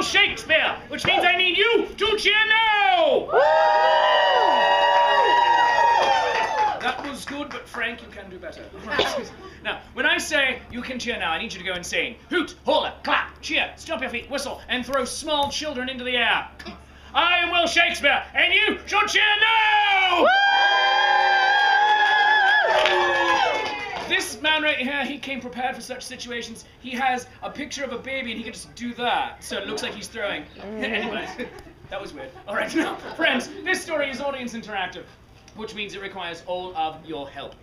Shakespeare, which means I need you to cheer now! That was good, but Frank, you can do better. Now, when I say you can cheer now, I need you to go and sing hoot, holler, clap, cheer, stomp your feet, whistle, and throw small children into the air. I am Will Shakespeare, and you should cheer now! This man right here, he came prepared for such situations. He has a picture of a baby, and he can just do that, so it looks like he's throwing. Anyways, that was weird. All right, now, friends, this story is audience interactive, which means it requires all of your help.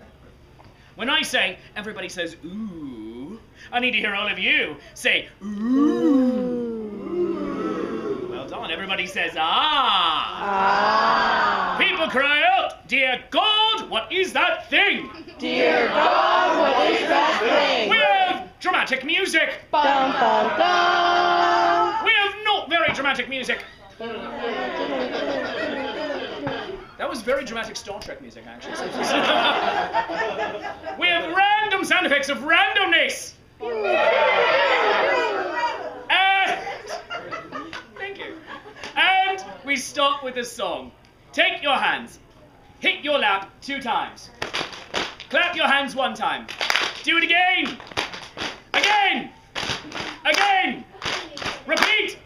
When I say, everybody says, ooh, I need to hear all of you say, ooh. Well done. Everybody says, ah. Ah. People cry out, dear God, what is that thing? Dear God, what is that thing? We have dramatic music. Bum, bum, bum. We have not very dramatic music. That was very dramatic Star Trek music, actually. We have random sound effects of randomness. And thank you. And we start with a song. Take your hands. Hit your lap 2 times. Clap your hands 1 time. Do it again. Again. Again. Repeat.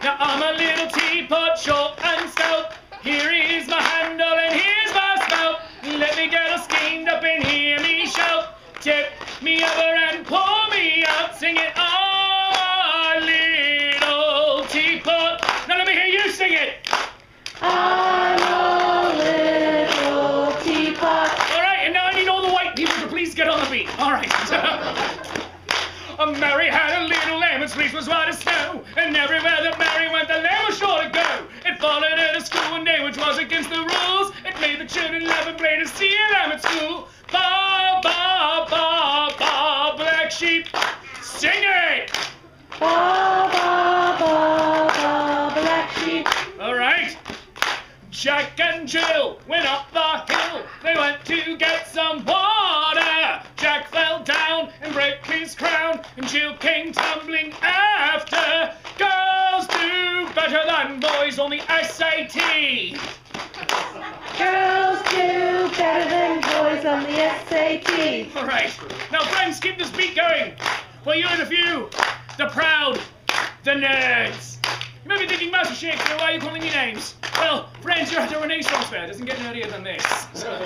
Now I'm a little teapot, short and stout. Here is my handle and here's my spout. Let me get all steamed up and hear me shout. Tip me over and pour me out. Sing it, ah, little teapot. Now let me hear you sing it. I'm a little teapot. All right, and now I need all the white people to please get on the beat. All right. Mary had a little lamb, its fleece was white as snow, and everywhere that Mary went, the lamb was sure to go. It followed her to school one day, which was against the rules. It made the children laugh and play to see a lamb at school. Ba, ba, ba, ba, black sheep, sing it! Ba, ba, ba, ba, black sheep. All right. Jack and Jill went up the hill. They went to get some water. Jack fell down and broke his crown, and Jill came tumbling after. Girls do better than boys on the SAT. Girls do better than boys on the SAT. All right. Now, friends, keep this beat going. For you and a few, the proud, the nerds. You may be thinking, Master Shakespeare, why are you calling me names? Well, friends, you're at a Renaissance fair. It doesn't get nerdier than this. So,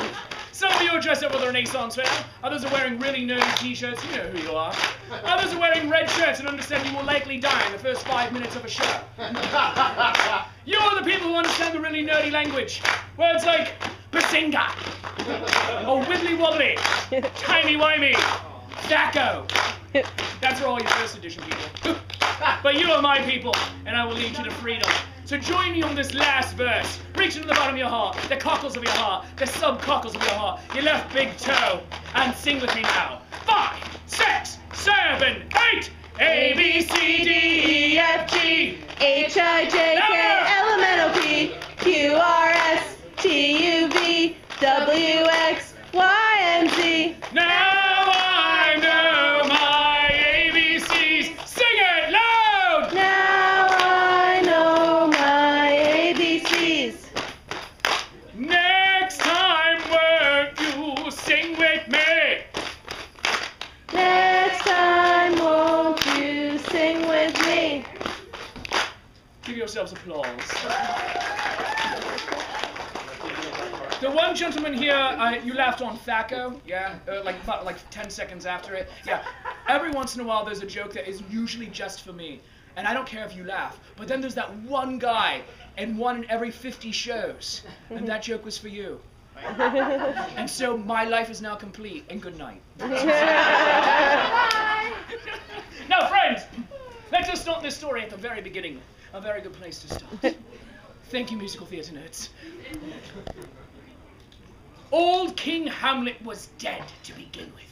some of you are dressed up for the Renaissance fair. Others are wearing really nerdy t-shirts. You know who you are. Others are wearing red shirts and understand you will likely die in the first 5 minutes of a show. You are the people who understand the really nerdy language. Words like bazinga, or wibbly wobbly, timey-wimey, Thaco. That's for all you first edition people. But you are my people, and I will lead you to freedom. So join me on this last verse. Reach into the bottom of your heart, the cockles of your heart, the sub-cockles of your heart, your left big toe, and sing with me now. 5, 6, 7, 8. A, B, C, D, E, F, G, H, I, J, K, L, M, N, O, P, Q, R, S, T, U, V, W, X, Y, and Z. Now I know my ABCs. Sing it loud! Now I know my ABCs. Next time, won't you sing with me? Next time, won't you sing with me? Give yourselves applause. The one gentleman here, you laughed on Thaco, yeah? Like 10 seconds after it. Yeah. Every once in a while, there's a joke that is usually just for me. And I don't care if you laugh. But then there's that one guy, and one in every 50 shows. And that joke was for you. And so my life is now complete, and good night. Now, friends, let's just start this story at the very beginning. A very good place to start. Thank you, musical theatre nerds. Old King Hamlet was dead to begin with.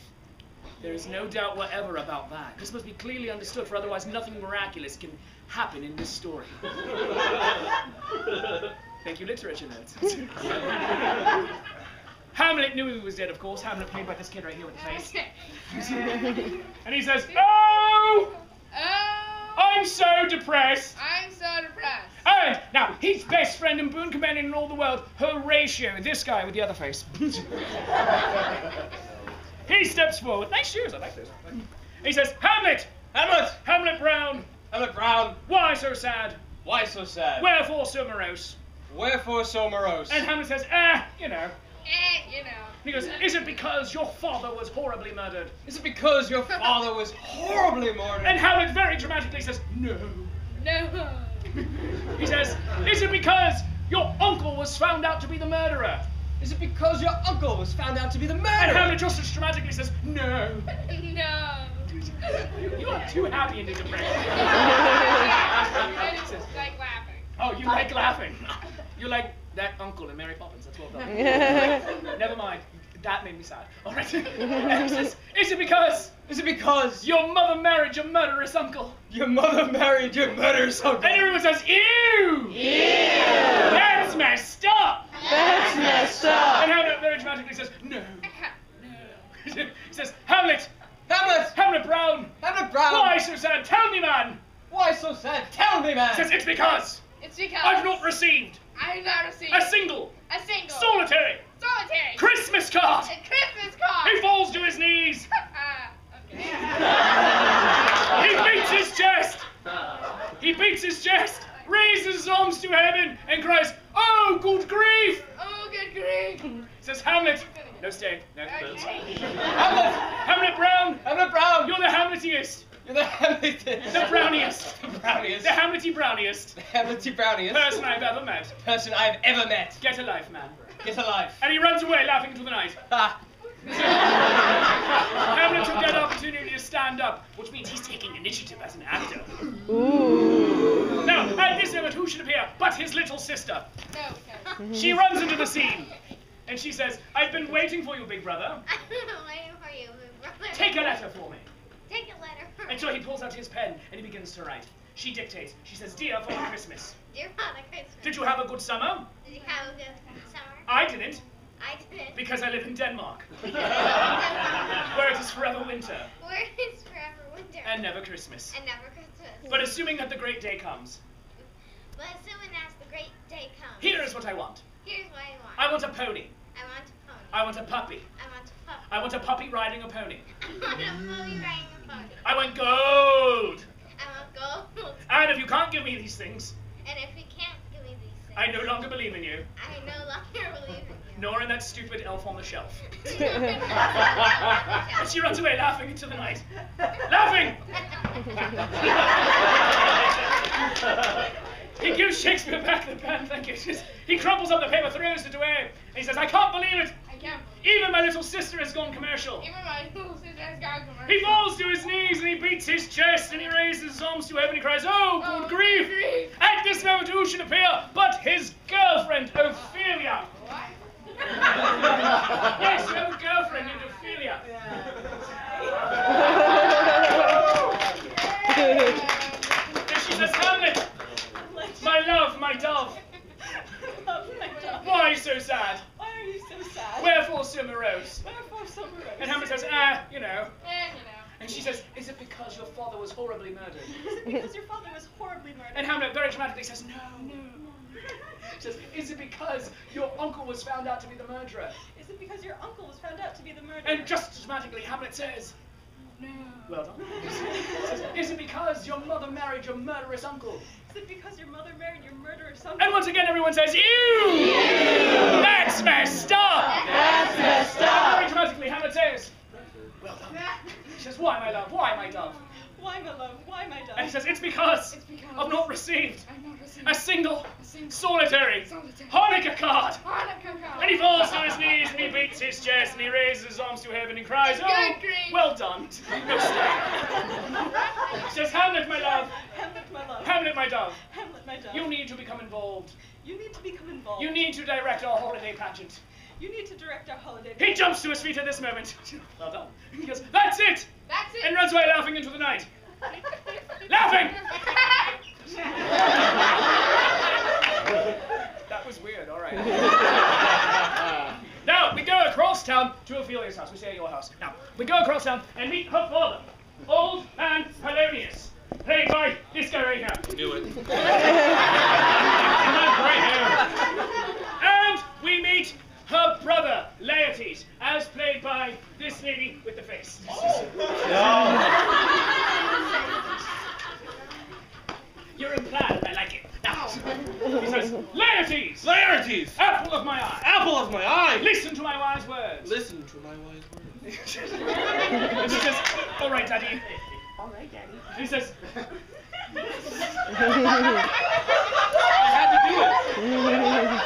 There is no doubt whatever about that. This must be clearly understood, for otherwise nothing miraculous can happen in this story. Thank you, literature nerds. Hamlet knew he was dead, of course. Hamlet played by this kid right here with the face. And he says, "Oh! I'm so depressed. I'm so depressed. And now, his best friend and boon companion in all the world, Horatio, this guy with the other face. He steps forward. Nice shoes, I like those. He says, Hamlet! Hamlet! Hamlet Brown! Hamlet Brown! Why so sad? Why so sad? Wherefore so morose? Wherefore so morose? And Hamlet says, you know. You know. He goes, is it because your father was horribly murdered? Is it because your father was horribly murdered? And Hamlet very dramatically says, no. No. He says, is it because your uncle was found out to be the murderer? Is it because your uncle was found out to be the murderer? And Hamlet just as dramatically says, no. No. You are too happy in your depression. I just like laughing. Oh, you like laughing. You like that uncle in Mary Poppins. That's well done. Never mind. That made me sad. All right. And he says, is it because your mother married your murderous uncle? Your mother married your murderous uncle. And everyone says, ew! Ew! That's messed up! That's messed up. And Hamlet very dramatically says, no. He says, Hamlet! Hamlet! Hamlet Brown! Hamlet Brown! Why so sad? Tell me, man! Why so sad? Tell me, man! He says, it's because I've not received a single solitary Christmas card! Christmas card. He falls to his knees! Okay. He beats his chest! He beats his chest, raises his arms to heaven, and cries, oh, good grief! Oh, good grief. He says, Hamlet, no stain, no birds. Okay. Hamlet! Hamlet Brown, Hamlet Brown! you're the Hamletiest, You're the Hamlet. the browniest, The browniest. the Hamlety browniest The Hamlety browniest. person I've ever met. Person I've ever met. Get a life, man. Get a life. And he runs away laughing into the night. Ha! Hamlet took that opportunity to stand up, which means he's taking initiative as an actor. Ooh. Now, at this moment, who should appear but his little sister? No. She runs into the scene, and she says, I've been waiting for you, big brother. Waiting for you, brother. Take a letter for me. Take a letter. And so he pulls out his pen, and he begins to write. She dictates. She says, Dear Father Christmas, Dear Father Christmas. did you have a good summer? Did you have a good summer? I didn't, I didn't. because I live in Denmark, Because I live in Denmark, where it is forever winter, where it's forever winter. and never Christmas. And never Christmas. But assuming that the great day comes, But assuming as the great day comes. here is what I want. Here's what I want. I want a pony. I want a pony. I want a puppy. I want a puppy. I want a puppy riding a pony. I want a puppy riding a pony. I want gold. I want gold. And if you can't give me these things, And if you can't give me these things, I no longer believe in you, I no longer believe in you. nor in that stupid elf on the shelf. And And she runs away laughing into the night. Laughing! He gives Shakespeare back the pen, thank you. He crumples up the paper, throws it away, and he says, I can't believe it! I can't. Even my little sister has gone commercial. Even my little sister has gone commercial. He falls to his knees and he beats his chest and he raises his arms to heaven and he cries, oh, good grief! At this moment who should appear but his girlfriend, Ophelia. What? Yes, you have a girlfriend named Ophelia. And she says, Hamlet, my love, my dove, why so sad? Why are you so sad? Wherefore so morose? Wherefore so morose? And Hamlet says, you know. You And she says, is it because your father was horribly murdered? Is it because your father was horribly murdered? And Hamlet very dramatically says, no. She says, is it because your uncle was found out to be the murderer? Is it because your uncle was found out to be the murderer? And just as dramatically, Hamlet says, no. Well done. Says, is it because your mother married your murderous uncle? Is it because your mother married your murderous uncle? And once again, everyone says, ew! That's messed up! That's messed And up! very dramatically, Hamlet says, well done. She says, why, my love? Why, my dove? Why, my love? Why, my dove? And he says, it's because I've not received a single solitary Hanukkah card. And he falls to his knees and he beats his chest and he raises his arms to heaven and cries, oh, well done. No stain. He says, Hamlet, my love. Hamlet, my love. Hamlet, my dove. Hamlet, my dove. You need to become involved. You need to become involved. You need to direct our holiday pageant. You need to direct our holiday. He jumps to his feet at this moment. Well done. He goes, that's it! That's it. And runs away laughing into the night. Laughing! That was weird, alright. Now, we go across town to Ophelia's house. We stay at your house. Now, we go across town and meet her father, old man Polonius, played by this guy right here. And we meet her brother, Laertes, as played by this lady with the face. You're in plan, I like it. Now, he says, Laertes! Laertes! Apple of my eye! Apple of my eye! Listen to my wise words. Listen to my wise words. And she says, all right, Daddy. All right, Daddy. And he says, I had to do it.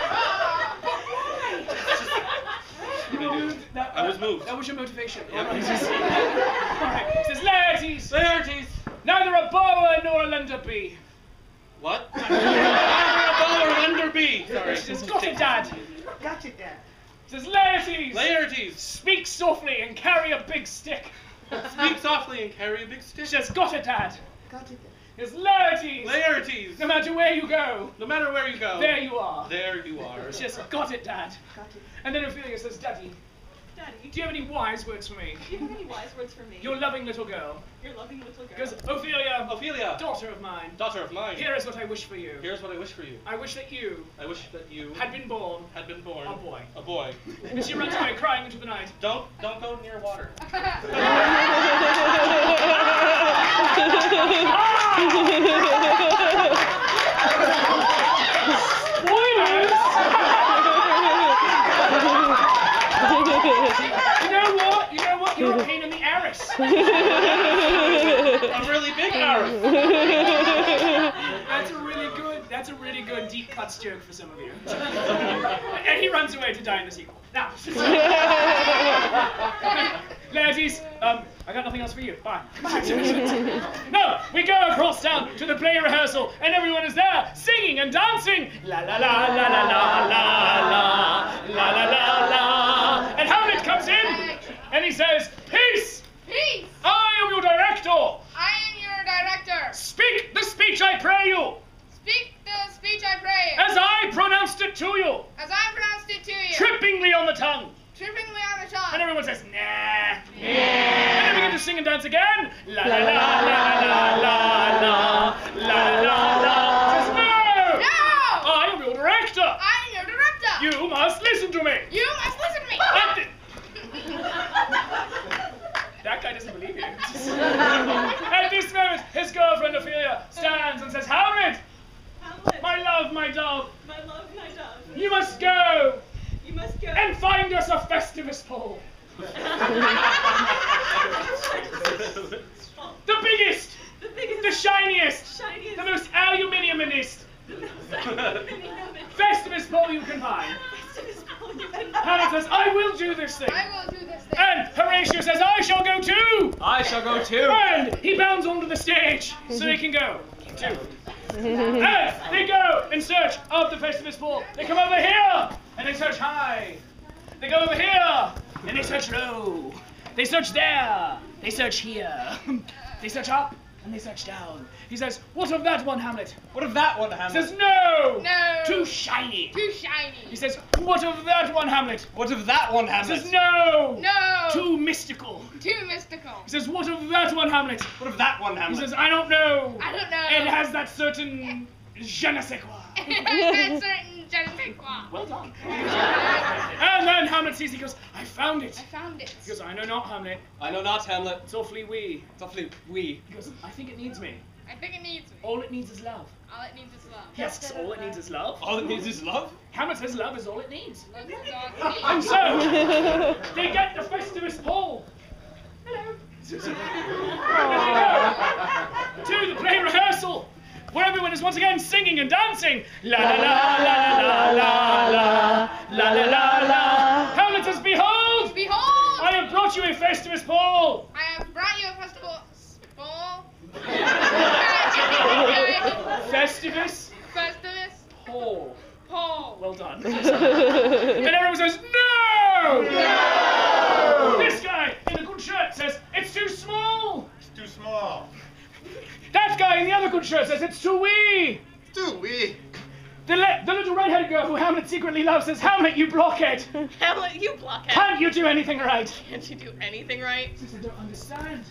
I was moved. That was your motivation. Yeah. All right. All right. He says, Laertes, Laertes! neither a borrower nor a lender be. What? Neither be. Sorry. She says, got it, Dad. Gotcha, Dad. He says, Laertes, Laertes! speak softly and carry a big stick. Speak softly and carry a big stick. She says, got it, Dad. Gotcha, Dad. He says, Laertes, Laertes! no matter where you go, No matter where you go, there you are. there you are. She says, got it, Dad. Gotcha. And then Ophelia says, Daddy, Daddy, do you have any wise words for me? do you have any wise words for me? Your loving little girl. Your loving little girl. Because Ophelia, Ophelia, daughter of mine, daughter of mine, here is what I wish for you. here's what I wish for you. I wish that you I wish that you had been born had been born a boy. A boy. And she runs away crying into the night. Don't go near water. Spoilers! You know what? You're a pain in the arse. A really big arrow. That's a really good deep cuts joke for some of you. And he runs away to die in the sequel. Now, Laertes, I got nothing else for you. Bye. No, we go across town to the play rehearsal, and everyone is there singing and dancing. La la la la la la la la la la la. And Hamlet comes in, and he says, "Peace! Peace! I am your director. I am your director. Speak the speech I pray you, Speak the speech I pray. as I pronounced it to you, As I pronounced it to you. trippingly on the tongue." Trippingly on the tongue. And everyone says, nah. And they begin to sing and dance again. La la la la la la la la la la. Says, no! No! I am your director. I am your director. You must listen to me. You must listen to me. That guy doesn't believe you. At this moment, his girlfriend Ophelia stands and says, Hamlet, Hamlet, my love, my dove, my love, my dove. you must go You must go. and find us a Festivus pole. The biggest, The biggest, the shiniest, shiniest, the most aluminiumist the most aluminium Festivus pole you can find. Festivus pole you can Hamlet says, I will do this thing. I will do this thing. And Horatio says, I shall go too. I shall go too. And he bounds onto the stage so they can go too. And they go in search of the Festivus pole. They come over here and they search high. They go over here and they search low. They search there. They search here. They search up and they search down. He says, what of that one, Hamlet? What of that one, He Hamlet? says, no. No. Too shiny. Too shiny. He says, what of that one, Hamlet? What of that one, He Hamlet? says, no. No. Too mystical. Too mystical. He says, what of that one, Hamlet? What of that one, He Hamlet? says, I don't know. I don't know. It has that certain je ne sais quoi. That certain je ne sais quoi. Well done. And then Hamlet sees, he goes, I found it. I found it. He goes, I know not, Hamlet. I know not, Hamlet. It's awfully wee. It's awfully wee. He goes, I think it needs me. I think it needs me. All it needs is love. All it needs is love. He asks, all it needs is love? All it needs is love? Hamlet says love is all it needs. Love is all it needs. And so, they get the Festivus pole. Hello. And they go to the play rehearsal, where everyone is once again singing and dancing. La la la la la la la la la la la. Hamlet says, behold, Behold, I have brought you a Festivus pole. I have brought you a festival bowl. Festivus Festivus pole. pole. Well done. And everyone says, no! No! This guy in the good shirt says, it's too small. It's too small. That guy in the other good shirt says, it's too wee. Too wee. The little red-headed girl who Hamlet secretly loves says, Hamlet, you blockhead. Hamlet, you blockhead. Can't you do anything right? Can't you do anything right? He says, I don't understand.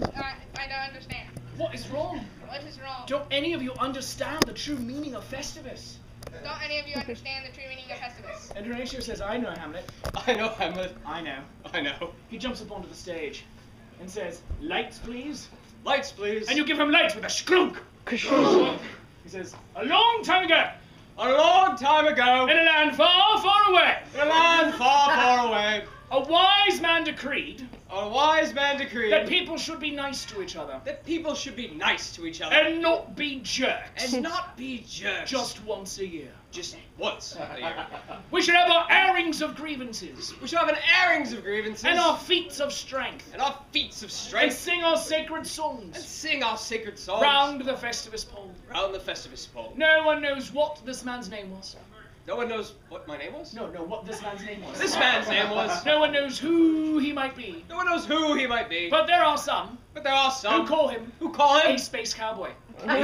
I don't understand. What is wrong? What is wrong? Don't any of you understand the true meaning of Festivus? Don't any of you understand the true meaning of Festivus? And Horatio says, I know, Hamlet. I know, Hamlet. I know. I know. He jumps up onto the stage and says, lights, please. Lights, please. And you give him lights with a sklunk. He says, a long time ago, A long time ago, in a land far, far away, in a land far, far away, a wise man decreed a wise man decreed that people should be nice to each other that people should be nice to each other and not be jerks. and not be jerks. Just once a year. Just once a year. We should have our airings of grievances We should have an airings of grievances and our feats of strength and our feats of and strength sing our sacred and songs sing our sacred songs round the Festivus pole. round the Festivus pole. No one knows what this man's name was. No one knows what my name was? No, what this man's name was. This man's name was. No one knows who he might be. No one knows who he might be. But there are some But there are some who call him who call a him space cowboy. There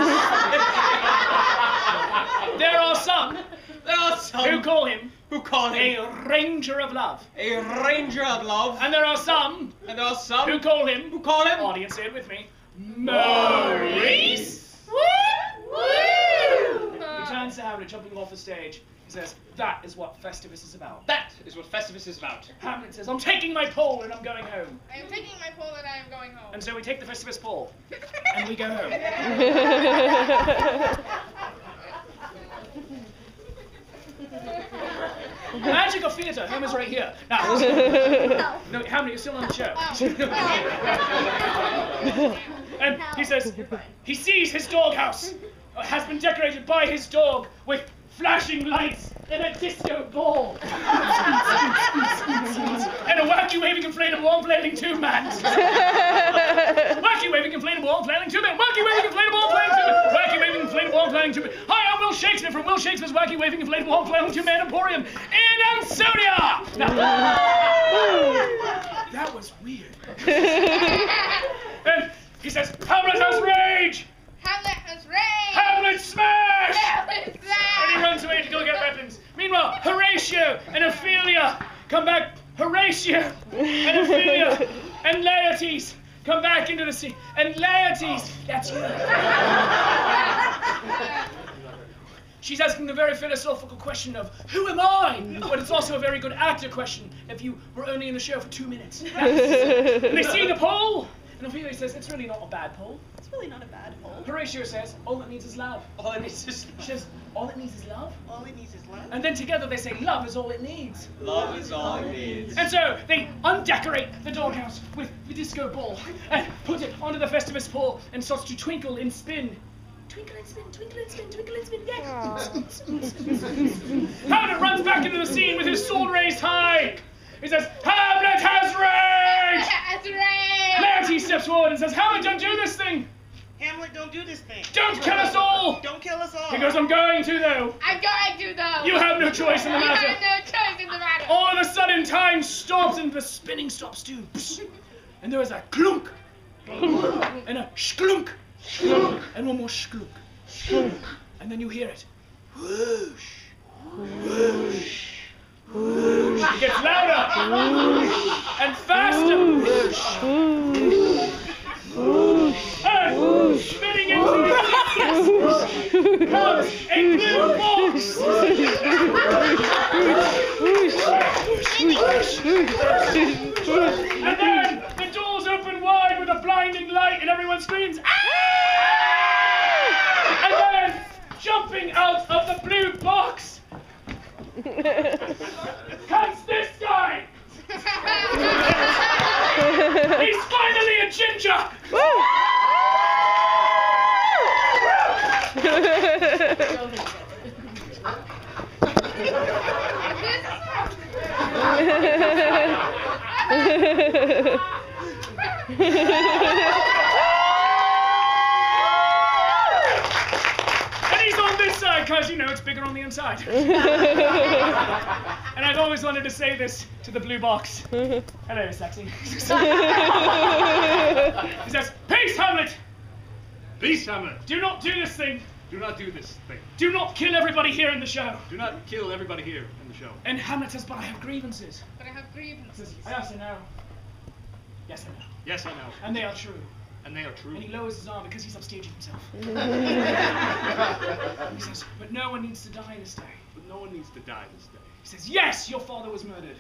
are some There are who some call him who call him a ranger of love. a ranger of love. And there are some And there are some who call him, audience, say it with me, Maurice. He turns to Hamlet, jumping off the stage. He says, that is what Festivus is about. That is what Festivus is about. Hamlet says, I'm taking my pole and I'm going home. I am taking my pole and I am going home. And so we take the Festivus pole and we go home. Magic of theatre, Homer's right here. Now, no, Hamlet, you're still on the show. And he says, he sees his doghouse has been decorated by his dog with flashing lights and a disco ball. And a wacky waving inflatable arm flailing two man. Wacky waving inflatable arm flailing two men. Wacky waving inflatable arm flailing two men. Wacky waving inflatable arm flailing two men. Hi, I'm Will Shakespeare from Will Shakespeare's Wacky waving inflatable arm flailing two men Emporium in Ansonia. Now, that was weird. And he says, Hamlet has rage. Hamlet has rage! Hamlet smash! Hamlet And he smash! runs away to go get weapons. Meanwhile, Horatio and Ophelia come back. Horatio and Ophelia and Laertes come back into the scene. And Laertes, that's you. She's asking the very philosophical question of, who am I? But it's also a very good actor question if you were only in the show for 2 minutes. And they see the pole, and Ophelia says, it's really not a bad pole. It's really not a bad hole. Horatio says, all it needs is love. All it needs is She says, all it needs is love. All it needs is love. And then together they say, love is all it needs. love is all it needs. And so they undecorate the doghouse with the disco ball and put it onto the Festivus pole and starts to twinkle and spin. Twinkle and spin, twinkle and spin, twinkle and spin, yeah. Hamlet runs back into the scene with his sword raised high. He says, Hamlet has rage! Has rage! Laertes steps forward and says, Hamlet, don't do this thing! Hamlet, don't do this thing. Don't kill us all! Don't kill us all. He goes, I'm going to though. I'm going to though! You have no choice in the You matter. have no choice in the matter! All of a sudden, time stops and the spinning stops too. And there is a clunk, and a sklunk, and one more sklunk. And then you hear it. Whoosh, whoosh, whoosh. It gets louder and faster. And spinning into the comes a blue box. And then the doors open wide with a blinding light and everyone screams, "Ah!" And then, jumping out of the blue box, comes this guy! He's finally a ginger! And he's on this side, because, you know, it's bigger on the inside. And I've always wanted to say this to the blue box. Hello, sexy. He says, peace, Hamlet! Peace, Hamlet. Do not do this thing. Do not do this thing. Do not kill everybody here in the show. Do not kill everybody here in the show. And Hamlet says, but I have grievances. But I have grievances. I also know. Yes, I know. Yes, I know. And they are true. And they are true. And he lowers his arm because he's upstaging himself. He says, but no one needs to die this day. But no one needs to die this day. He says, yes, your father was murdered.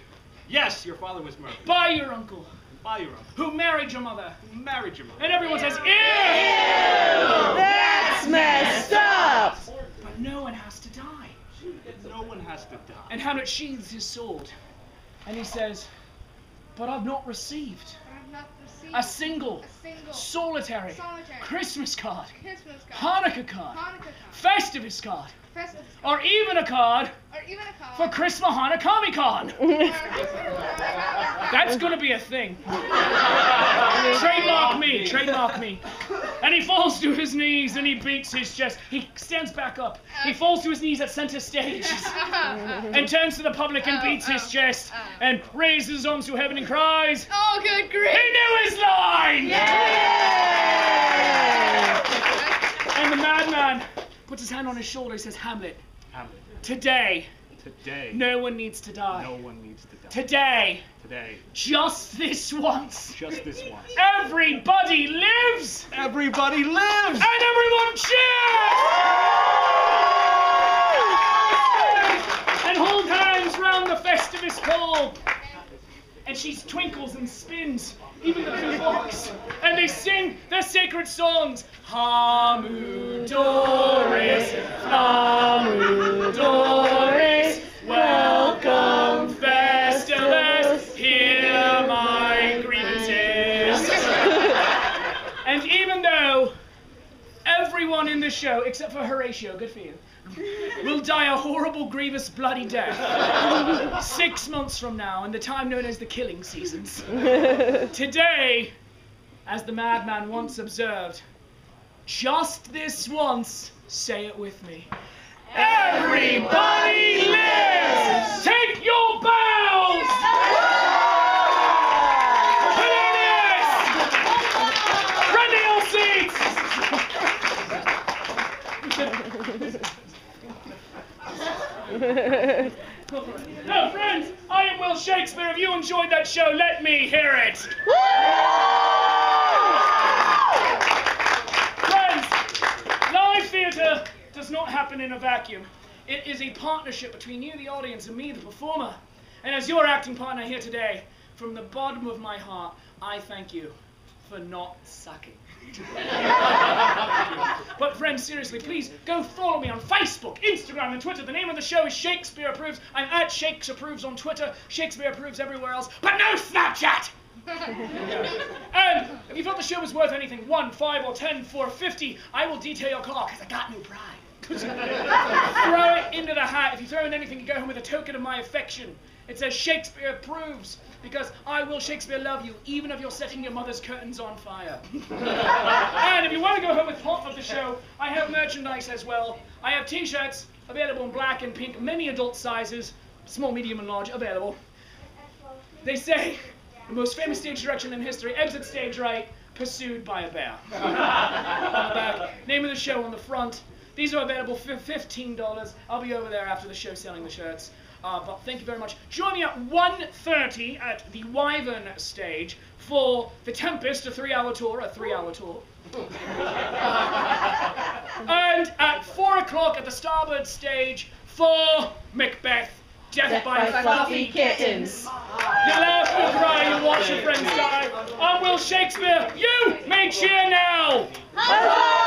Yes, your father was murdered. By your uncle, By your uncle. who married your mother. Who married your mother. And everyone says, ew! That's messed up. But no one has to die. No one has to die. And Hamlet sheathes his sword. And he says, but I've not received I've not received a single, single solitary, solitary Christmas card, Christmas card, Hanukkah card, Hanukkah card, Festivus card, Festivus or even a card or even a card for Christmas Hanukkah Con. That's gonna be a thing. Trademark me, trademark me. And he falls to his knees and he beats his chest. He stands back up. He falls to his knees at center stage and turns to the public and beats his chest and raises his arms to heaven and cries, Oh, good grief! he knew his line! And the madman puts his hand on his shoulder. He says, Hamlet, Hamlet. today, Today. no one needs to die. No one needs to die. Today, Today. just this once, Just this once. everybody lives, Everybody lives! and everyone cheers! And hold hands round the Festivus pole. And she twinkles and spins, even the two blocks. And they sing their sacred songs. Hamudoris, Hamudoris, welcome Festivus, hear my grievances. And even though everyone in the show, except for Horatio, good for you, will die a horrible, grievous, bloody death 6 months from now, in the time known as the killing seasons. Today, as the madman once observed, just this once, say it with me, everybody lives! Take your bows! Hilarious! Run to your seats! Now, friends, I am Will Shakespeare. If you enjoyed that show, let me hear it. Friends, live theatre does not happen in a vacuum. It is a partnership between you, the audience, and me, the performer. And as your acting partner here today, from the bottom of my heart, I thank you for not sucking. But friends, seriously, please go follow me on Facebook, Instagram, and Twitter. The name of the show is Shakespeare Approves. I'm at Shakes Approves on Twitter, Shakespeare Approves everywhere else, but no Snapchat! And if you thought the show was worth anything, 1, 5, or 10, for 50, I will detail your call, because I got no pride. Throw it into the hat. If you throw in anything, you go home with a token of my affection. It says Shakespeare Approves, because I will Shakespeare love you, even if you're setting your mother's curtains on fire. And if you want to go home with half of the show, I have merchandise as well. I have t-shirts available in black and pink, many adult sizes, small, medium, and large available. They say, the most famous stage direction in history, exit stage right, pursued by a bear. On the back, name of the show on the front. These are available for $15. I'll be over there after the show selling the shirts. But thank you very much. Join me at 1:30 at the Wyvern stage for The Tempest, a 3-hour tour, and at 4 o'clock at the Starboard stage for Macbeth, Death by Fluffy Kittens. You laugh, you cry, you watch your friends die. I'm Will Shakespeare. You may cheer now. Huzzah!